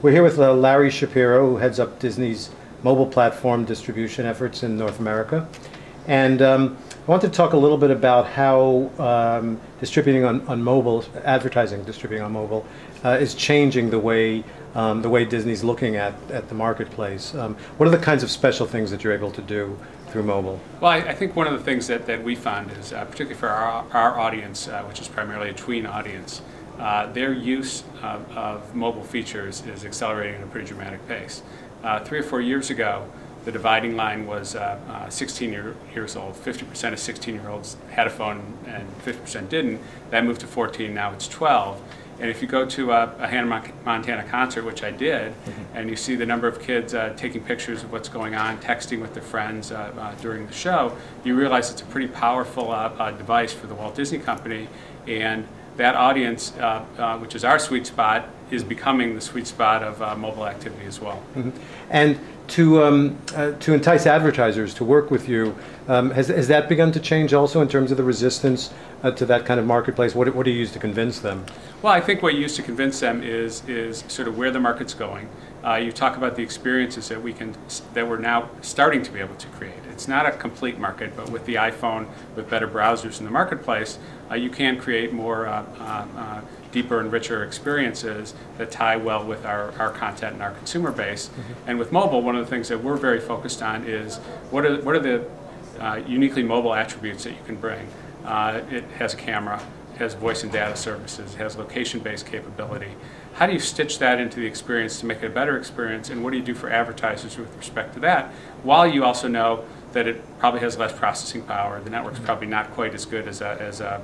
We're here with Larry Shapiro, who heads up Disney's mobile platform distribution efforts in North America. And I wanted to talk a little bit about how distributing on mobile, advertising distributing on mobile, is changing the way Disney's looking at the marketplace. What are the kinds of special things that you're able to do through mobile? Well, I think one of the things that we found is, particularly for our audience, which is primarily a tween audience, their use of mobile features is accelerating at a pretty dramatic pace. 3 or 4 years ago, the dividing line was 16 years old. 50% of 16-year-olds had a phone and 50% didn't. That moved to 14, now it's 12. And if you go to a Hannah Montana concert, which I did, and you see the number of kids taking pictures of what's going on, texting with their friends during the show, you realize it's a pretty powerful device for the Walt Disney Company. And that audience, which is our sweet spot, is becoming the sweet spot of mobile activity as well. And to entice advertisers to work with you, has that begun to change also in terms of the resistance to that kind of marketplace? What do you use to convince them? Well, I think what you use to convince them is sort of where the market's going. You talk about the experiences that we're now starting to be able to create. It's not a complete market, but with the iPhone, with better browsers in the marketplace, you can create more deeper and richer experiences that tie well with our content and our consumer base. And with mobile, one of the things that we're very focused on is what are the uniquely mobile attributes that you can bring. It has a camera, it has voice and data services, it has location-based capability. How do you stitch that into the experience to make it a better experience, and what do you do for advertisers with respect to that, while you also know that it probably has less processing power, the network's probably not quite as good as a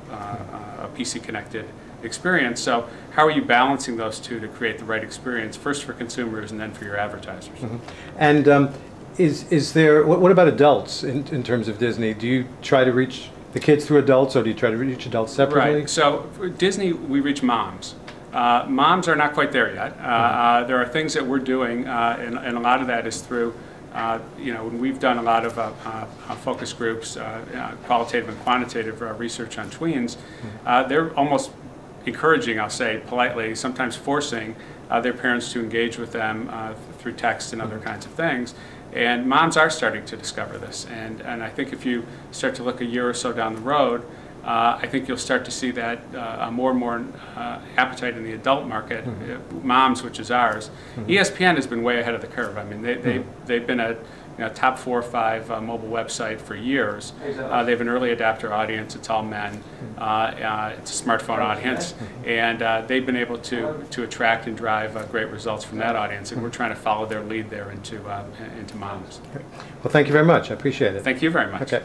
PC-connected experience. So how are you balancing those two to create the right experience, first for consumers and then for your advertisers? And is there, what about adults in terms of Disney? Do you try to reach the kids through adults, or do you try to reach adults separately? Right. So for Disney, we reach moms. Moms are not quite there yet. There are things that we're doing, and a lot of that is through, we've done a lot of focus groups, qualitative and quantitative research on tweens. They're almost encouraging, I'll say politely, sometimes forcing their parents to engage with them through text and other kinds of things. And moms are starting to discover this. And I think if you start to look a year or so down the road, I think you'll start to see that more and more appetite in the adult market, moms, which is ours. ESPN has been way ahead of the curve. I mean, they've been a top 4 or 5 mobile website for years. They have an early adapter audience. It's all men. It's a smartphone audience, and they've been able to attract and drive great results from that audience. And we're trying to follow their lead there into moms. Well, thank you very much. I appreciate it. Thank you very much. Okay.